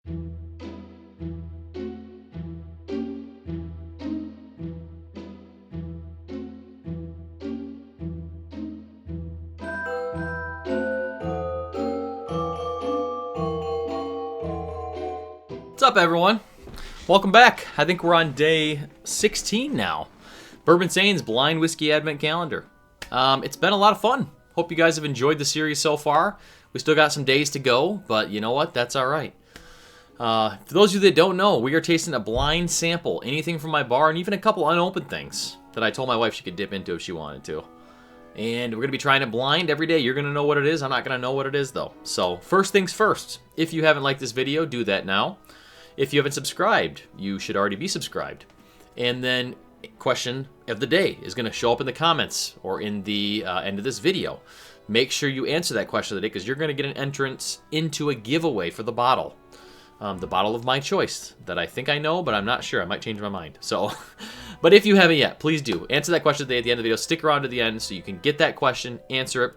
What's up, everyone? Welcome back. I think we're on day 16 now. Bourbinsane Blind Whiskey Advent Calendar. It's been a lot of fun. Hope you guys have enjoyed the series so far. We still got some days to go, but you know what? That's all right. For those of you that don't know, we are tasting a blind sample. Anything from my bar and even a couple unopened things that I told my wife she could dip into if she wanted to. And we're going to be trying it blind every day. You're going to know what it is. I'm not going to know what it is, though. So first things first. If you haven't liked this video, do that now. If you haven't subscribed, you should already be subscribed. And then question of the day is going to show up in the comments or in the end of this video. Make sure you answer that question of the day because you're going to get an entrance into a giveaway for the bottle. The bottle of my choice that I think I know, but I'm not sure. I might change my mind. So, but if you haven't yet, please do. Answer that question today at the end of the video. Stick around to the end so you can get that question, answer it.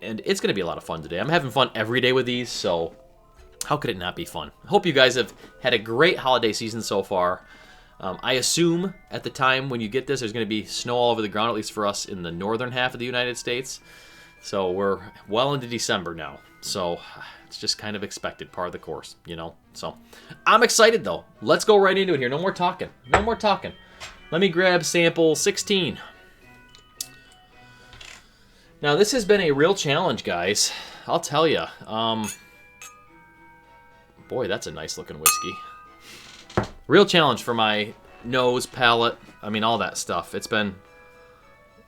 And it's going to be a lot of fun today. I'm having fun every day with these, so how could it not be fun? I hope you guys have had a great holiday season so far. I assume at the time when you get this, there's going to be snow all over the ground, at least for us in the northern half of the United States. So we're well into December now. So it's just kind of expected, part of the course, you know. So I'm excited, though. Let's go right into it here. No more talking. No more talking. Let me grab sample 16. Now, this has been a real challenge, guys. I'll tell you. Boy, that's a nice looking whiskey. Real challenge for my nose, palate, I mean, all that stuff. It's been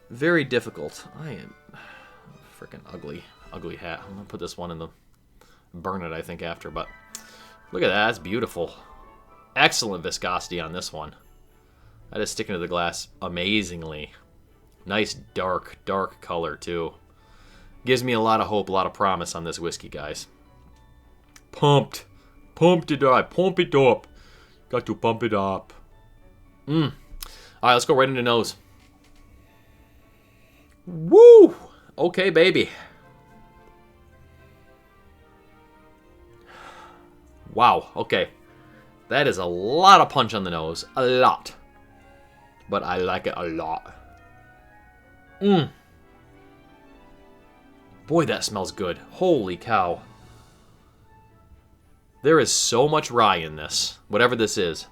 very difficult. I am freaking ugly hat. I'm going to put this one in the, burn it, I think, after. But look at that. That's beautiful. Excellent viscosity on this one. That is sticking to the glass amazingly. Nice dark color, too. Gives me a lot of hope, a lot of promise on this whiskey, guys. Pumped. Pumped it up. Pump it up. Got to pump it up. All right, let's go right into nose. Woo! Okay, baby. Wow, okay. That is a lot of punch on the nose. A lot. But I like it a lot. Boy, that smells good. Holy cow. There is so much rye in this, whatever this is.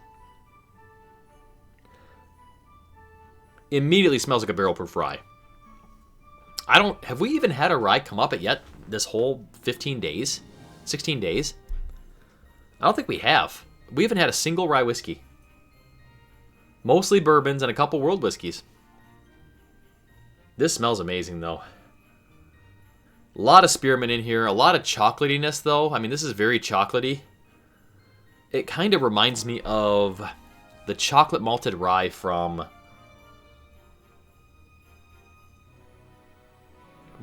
Immediately smells like a barrel proof rye. Have we even had a rye come up it yet this whole 15 days? 16 days? I don't think we have. We haven't had a single rye whiskey. Mostly bourbons and a couple world whiskeys. This smells amazing, though. A lot of spearmint in here. A lot of chocolatiness, though. I mean, this is very chocolatey. It kind of reminds me of the chocolate malted rye from...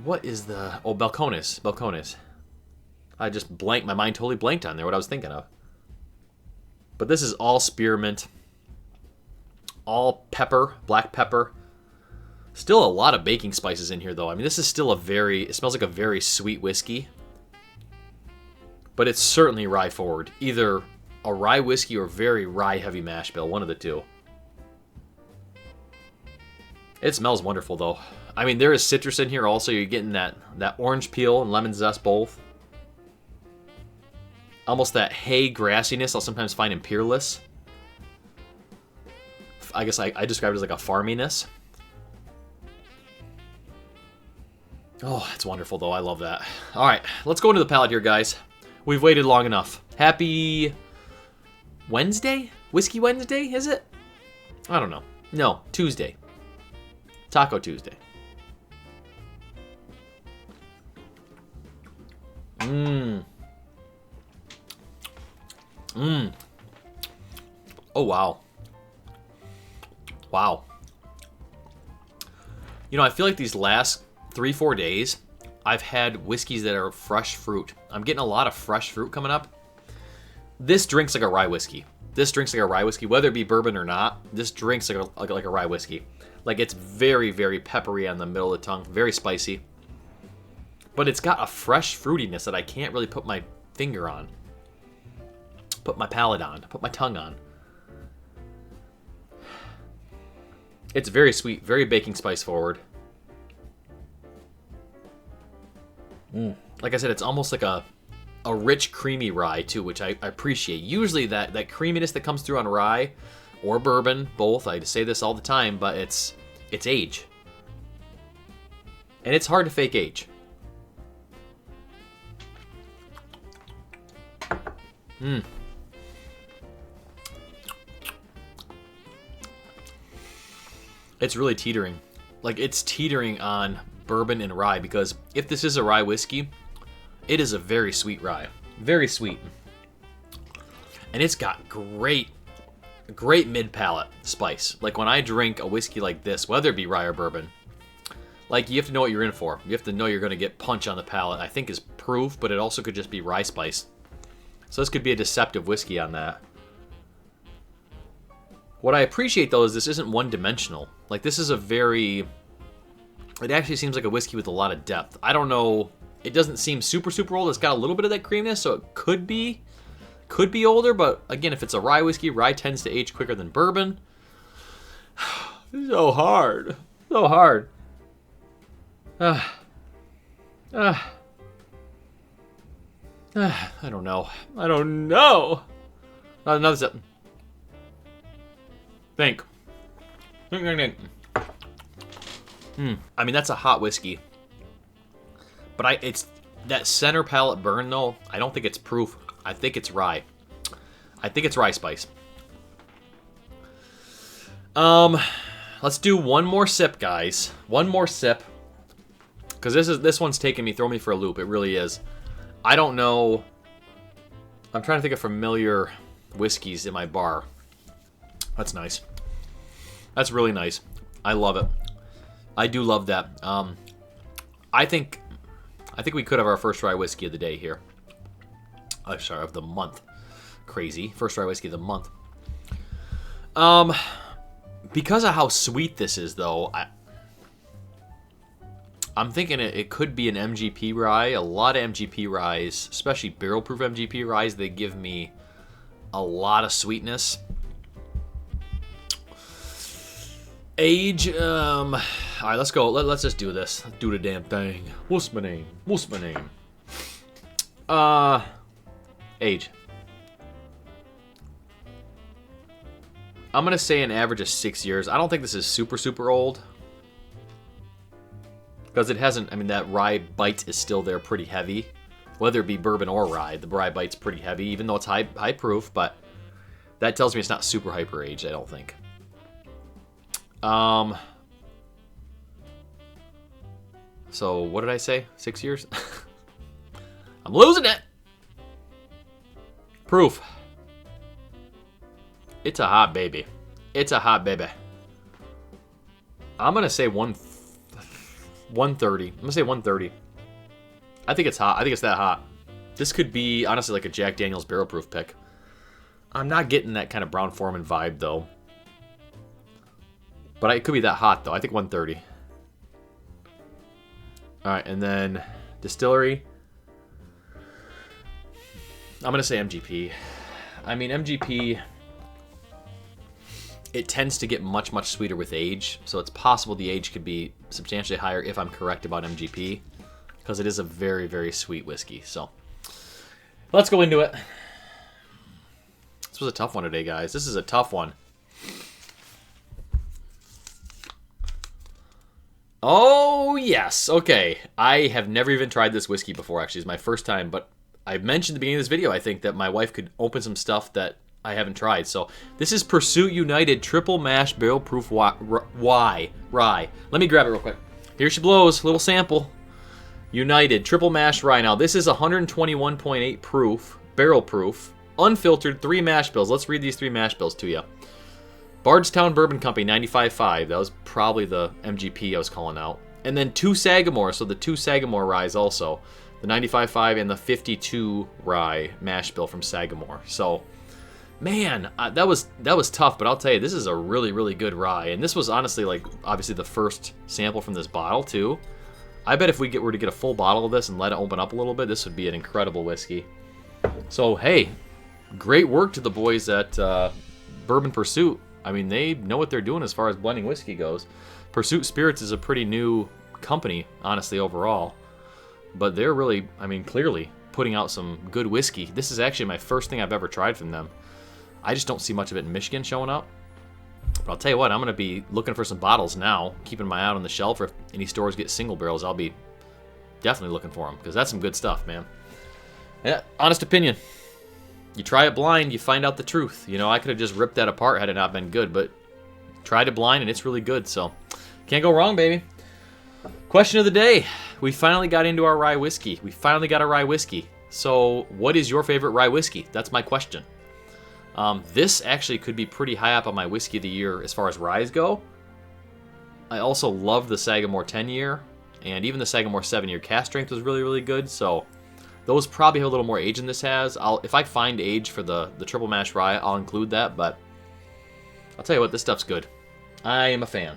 What is the... Oh, Balcones. Balcones. I just blanked. My mind totally blanked on there what I was thinking of. But this is all spearmint. All pepper. Black pepper. Still a lot of baking spices in here, though. I mean, this is still it smells like a very sweet whiskey. But it's certainly rye forward. Either a rye whiskey or very rye heavy mash bill. One of the two. It smells wonderful, though. I mean, there is citrus in here also. You're getting that orange peel and lemon zest both. Almost that hay grassiness I'll sometimes find in Peerless. I guess I describe it as like a farminess. Oh, it's wonderful, though. I love that. All right, let's go into the palate here, guys. We've waited long enough. Happy Wednesday? Whiskey Wednesday, is it? I don't know. No, Tuesday. Taco Tuesday. Oh, wow. Wow. You know, I feel like these last 3-4 days, I've had whiskeys that are fresh fruit. I'm getting a lot of fresh fruit coming up. This drinks like a rye whiskey. This drinks like a rye whiskey, whether it be bourbon or not. This drinks like a rye whiskey. Like, it's very, very peppery on the middle of the tongue. Very spicy. But it's got a fresh fruitiness that I can't really put my finger on. put my palate on, put my tongue on. It's very sweet, very baking spice forward. Like I said, it's almost like a rich, creamy rye too, which I appreciate. Usually that creaminess that comes through on rye or bourbon, both, I say this all the time, but it's age. And it's hard to fake age. It's really teetering. Like, it's teetering on bourbon and rye, because if this is a rye whiskey, it is a very sweet rye. Very sweet. And it's got great mid-palate spice. Like, when I drink a whiskey like this, whether it be rye or bourbon, like, you have to know what you're in for. You have to know you're going to get punch on the palate. I think is proof, but it also could just be rye spice. So this could be a deceptive whiskey on that. What I appreciate, though, is this isn't one-dimensional. Like, this is a very... It actually seems like a whiskey with a lot of depth. I don't know. It doesn't seem super, super old. It's got a little bit of that creaminess, so it could be older. But, again, if it's a rye whiskey, rye tends to age quicker than bourbon. So hard. So hard. I don't know. I don't know. Another sip. Think. I mean, that's a hot whiskey. But it's that center palate burn, though. I don't think it's proof. I think it's rye. I think it's rye spice. Let's do one more sip, guys. One more sip. Because this one's taking me, throwing me for a loop. It really is. I don't know. I'm trying to think of familiar whiskeys in my bar. That's nice. That's really nice. I love it. I do love that. I think we could have our first rye whiskey of the day here. I'm sorry, of the month. Crazy. First rye whiskey of the month. Because of how sweet this is, though, I'm thinking it could be an MGP rye. A lot of MGP ryes, especially barrel-proof MGP ryes, they give me a lot of sweetness. Age, all right, let's go. Let's just do this. Let's do the damn thing. What's my name? What's my name? Age. I'm gonna say an average of 6 years. I don't think this is super, super old. Because it hasn't, I mean, that rye bite is still there pretty heavy. Whether it be bourbon or rye, the rye bite's pretty heavy, even though it's high proof, but that tells me it's not super hyper aged, I don't think. So what did I say? 6 years? I'm losing it. Proof. It's a hot baby. It's a hot baby. I'm gonna say 130. I'm gonna say 130. I think it's hot. I think it's that hot. This could be honestly like a Jack Daniel's barrel proof pick. I'm not getting that kind of Brown-Forman vibe though. But it could be that hot, though. I think 130. All right, and then Distillery. I'm going to say MGP. I mean, MGP, it tends to get much, much sweeter with age. So it's possible the age could be substantially higher if I'm correct about MGP. Because it is a very, very sweet whiskey. So let's go into it. This was a tough one today, guys. This is a tough one. Oh, yes. Okay. I have never even tried this whiskey before, actually. It's my first time, but I mentioned at the beginning of this video, I think, that my wife could open some stuff that I haven't tried. So this is Pursuit United Triple Mash Barrel Proof Rye. Let me grab it real quick. Here she blows. Little sample. United Triple Mash Rye. Now, this is 121.8 proof, barrel proof, unfiltered, 3 mash bills. Let's read these 3 mash bills to you. Bardstown Bourbon Company, 95.5. That was probably the MGP I was calling out. And then 2 Sagamore, so the 2 Sagamore ryes also. The 95.5 and the 52 rye mash bill from Sagamore. So, man, that was tough, but I'll tell you, this is a really, really good rye. And this was honestly, like, obviously the first sample from this bottle, too. I bet if we were to get a full bottle of this and let it open up a little bit, this would be an incredible whiskey. So, hey, great work to the boys at Bourbon Pursuit. I mean, they know what they're doing as far as blending whiskey goes. Pursuit Spirits is a pretty new company, honestly, overall. But they're really, I mean, clearly putting out some good whiskey. This is actually my first thing I've ever tried from them. I just don't see much of it in Michigan showing up. But I'll tell you what, I'm going to be looking for some bottles now, keeping my eye out on the shelf. If any stores get single barrels, I'll be definitely looking for them, because that's some good stuff, man. Yeah, honest opinion. You try it blind, you find out the truth. You know, I could have just ripped that apart had it not been good, but tried it blind and it's really good, so can't go wrong, baby. Question of the day. We finally got into our rye whiskey. We finally got a rye whiskey. So what is your favorite rye whiskey? That's my question. This actually could be pretty high up on my whiskey of the year as far as ryes go. I also love the Sagamore 10-year, and even the Sagamore 7-year cast strength was really, really good, so those probably have a little more age than this has. If I find age for the triple mash rye, I'll include that, but I'll tell you what, this stuff's good. I am a fan.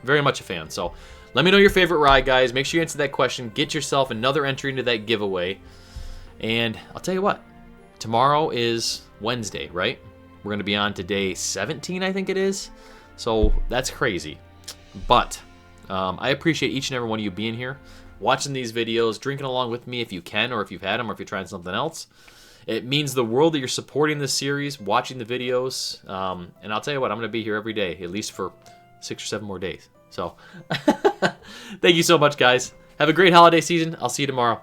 Very much a fan. So let me know your favorite rye, guys. Make sure you answer that question. Get yourself another entry into that giveaway. And I'll tell you what, tomorrow is Wednesday, right? We're going to be on to day 17, I think it is. So that's crazy. But I appreciate each and every one of you being here, watching these videos, drinking along with me if you can, or if you've had them, or if you're trying something else. It means the world that you're supporting this series, watching the videos, and I'll tell you what, I'm going to be here every day, at least for 6 or 7 more days. So, thank you so much, guys. Have a great holiday season. I'll see you tomorrow.